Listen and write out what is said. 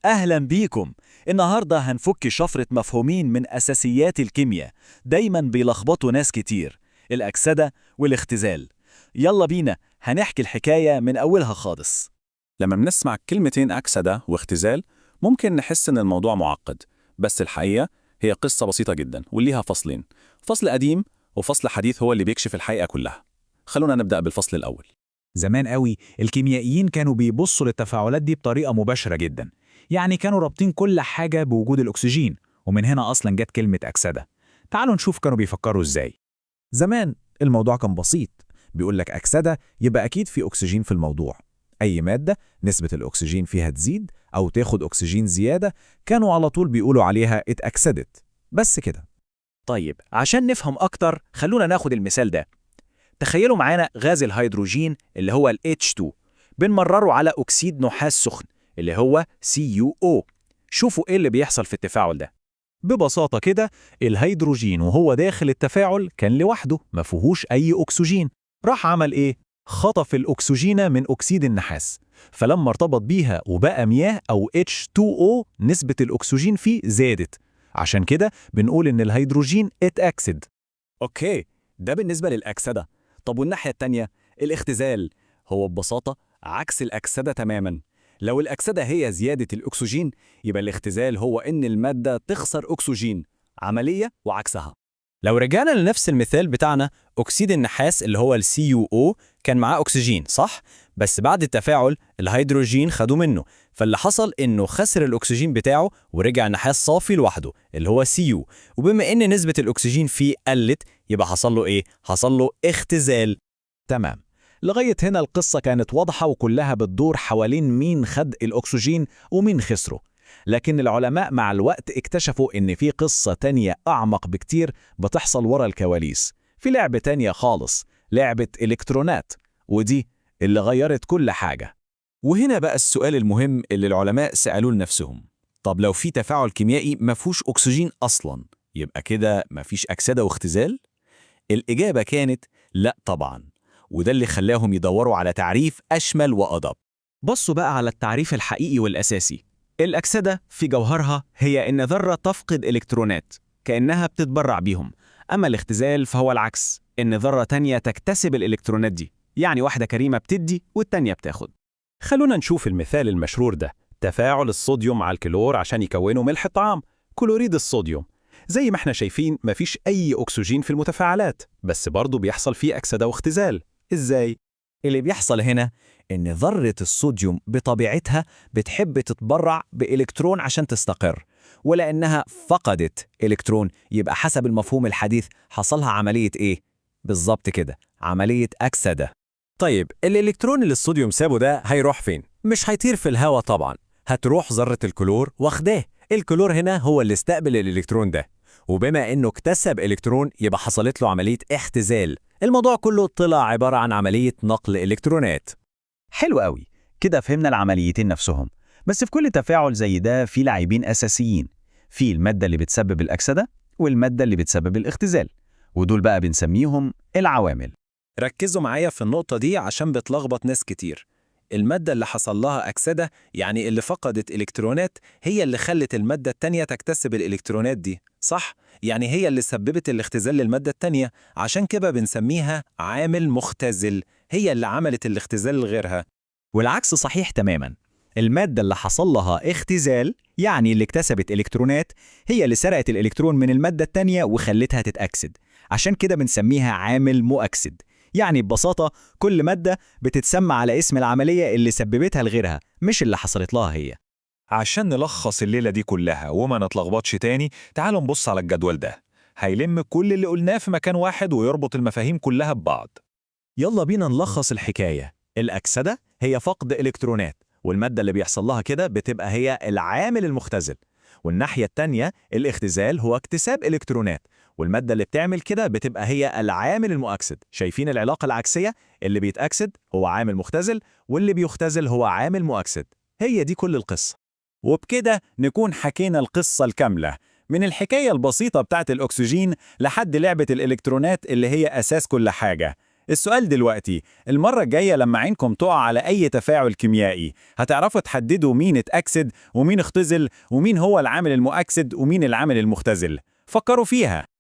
أهلا بيكم. النهاردة هنفك شفرة مفهومين من أساسيات الكيمياء دايما بيلخبطوا ناس كتير: الأكسدة والاختزال. يلا بينا هنحكي الحكاية من أولها خالص. لما بنسمع كلمتين أكسدة واختزال ممكن نحس إن الموضوع معقد، بس الحقيقة هي قصة بسيطة جدا وليها فصلين، فصل قديم وفصل حديث هو اللي بيكشف الحقيقة كلها. خلونا نبدأ بالفصل الأول. زمان قوي الكيميائيين كانوا بيبصوا للتفاعلات دي بطريقة مباشرة جدا، يعني كانوا رابطين كل حاجة بوجود الأكسجين، ومن هنا أصلا جت كلمة أكسدة. تعالوا نشوف كانوا بيفكروا إزاي. زمان الموضوع كان بسيط، بيقول لك أكسدة يبقى أكيد في أكسجين في الموضوع. أي مادة نسبة الأكسجين فيها تزيد أو تاخد أكسجين زيادة كانوا على طول بيقولوا عليها اتأكسدت. بس كده. طيب عشان نفهم أكتر خلونا ناخد المثال ده. تخيلوا معانا غاز الهيدروجين اللي هو ال H2 بنمرره على أكسيد نحاس سخن اللي هو CuO. شوفوا إيه اللي بيحصل في التفاعل ده. ببساطة كده الهيدروجين وهو داخل التفاعل كان لوحده ما فيهوش أي أكسجين. راح عمل إيه؟ خطف الأكسجين من أكسيد النحاس، فلما ارتبط بيها وبقى مياه أو H2O نسبة الأكسجين فيه زادت. عشان كده بنقول إن الهيدروجين اتأكسد. أوكي، ده بالنسبة للأكسدة. طب والناحية التانية الاختزال هو ببساطة عكس الأكسدة تماما. لو الأكسدة هي زيادة الأكسجين يبقى الاختزال هو إن المادة تخسر أكسجين، عملية وعكسها. لو رجعنا لنفس المثال بتاعنا، أكسيد النحاس اللي هو ال CuO كان معاه أكسجين صح؟ بس بعد التفاعل الهيدروجين خدوا منه، فاللي حصل إنه خسر الأكسجين بتاعه ورجع نحاس صافي لوحده اللي هو Cu. وبما إن نسبة الأكسجين فيه قلت يبقى حصل له إيه؟ حصل له اختزال. تمام. لغاية هنا القصة كانت واضحة وكلها بتدور حوالين مين خد الأكسجين ومين خسره. لكن العلماء مع الوقت اكتشفوا إن في قصة تانية أعمق بكتير بتحصل ورا الكواليس، في لعبة تانية خالص، لعبة إلكترونات، ودي اللي غيرت كل حاجة. وهنا بقى السؤال المهم اللي العلماء سألوه لنفسهم: طب لو في تفاعل كيميائي ما فيهوش أكسجين أصلاً يبقى كده ما فيش أكسدة واختزال؟ الإجابة كانت لأ طبعاً، وده اللي خلاهم يدوروا على تعريف أشمل وأدق. بصوا بقى على التعريف الحقيقي والأساسي. الأكسدة في جوهرها هي إن ذرة تفقد إلكترونات كأنها بتتبرع بيهم، أما الاختزال فهو العكس، إن ذرة تانية تكتسب الإلكترونات دي، يعني واحدة كريمة بتدي والتانية بتاخد. خلونا نشوف المثال المشهور ده، تفاعل الصوديوم مع الكلور عشان يكونوا ملح الطعام، كلوريد الصوديوم. زي ما احنا شايفين مفيش أي أكسجين في المتفاعلات، بس برضه بيحصل فيه أكسدة واختزال. إزاي؟ اللي بيحصل هنا إن ذرة الصوديوم بطبيعتها بتحب تتبرع بإلكترون عشان تستقر، ولأنها فقدت إلكترون يبقى حسب المفهوم الحديث حصلها عملية إيه؟ بالظبط كده، عملية أكسدة. طيب الإلكترون اللي الصوديوم سابه ده هيروح فين؟ مش هيطير في الهواء طبعا، هتروح ذرة الكلور واخداه. الكلور هنا هو اللي استقبل الإلكترون ده، وبما إنه اكتسب إلكترون يبقى حصلت له عملية اختزال. الموضوع كله طلع عبارة عن عملية نقل إلكترونات. حلو قوي، كده فهمنا العمليتين نفسهم. بس في كل تفاعل زي ده في لاعبين أساسيين، في المادة اللي بتسبب الأكسدة والمادة اللي بتسبب الاختزال، ودول بقى بنسميهم العوامل. ركزوا معايا في النقطة دي عشان بتلخبط ناس كتير. المادة اللي حصل لها أكسدة، يعني اللي فقدت إلكترونات، هي اللي خلت المادة التانية تكتسب الإلكترونات دي، صح؟ يعني هي اللي سببت الاختزال للمادة التانية، عشان كده بنسميها عامل مختزل، هي اللي عملت الاختزال لغيرها. والعكس صحيح تماما، المادة اللي حصل لها اختزال يعني اللي اكتسبت إلكترونات هي اللي سرقت الإلكترون من المادة التانية وخلتها تتأكسد، عشان كده بنسميها عامل مؤكسد. يعني ببساطة كل مادة بتتسمى على اسم العملية اللي سببتها لغيرها، مش اللي حصلت لها هي. عشان نلخص الليلة دي كلها وما نتلخبطش تاني، تعالوا نبص على الجدول ده، هيلم كل اللي قلناه في مكان واحد ويربط المفاهيم كلها ببعض. يلا بينا نلخص الحكاية. الأكسدة هي فقد إلكترونات، والمادة اللي بيحصل لها كده بتبقى هي العامل المختزل. والناحية التانية الاختزال هو اكتساب إلكترونات، والمادة اللي بتعمل كده بتبقى هي العامل المؤكسد. شايفين العلاقة العكسية؟ اللي بيتأكسد هو عامل مختزل، واللي بيختزل هو عامل مؤكسد. هي دي كل القصة. وبكده نكون حكينا القصة الكاملة، من الحكاية البسيطة بتاعت الأكسجين لحد لعبة الإلكترونات اللي هي أساس كل حاجة. السؤال دلوقتي، المرة الجاية لما عينكم تقع على أي تفاعل كيميائي هتعرفوا تحددوا مين اتأكسد ومين اختزل ومين هو العامل المؤكسد ومين العامل المختزل؟ فكروا فيها.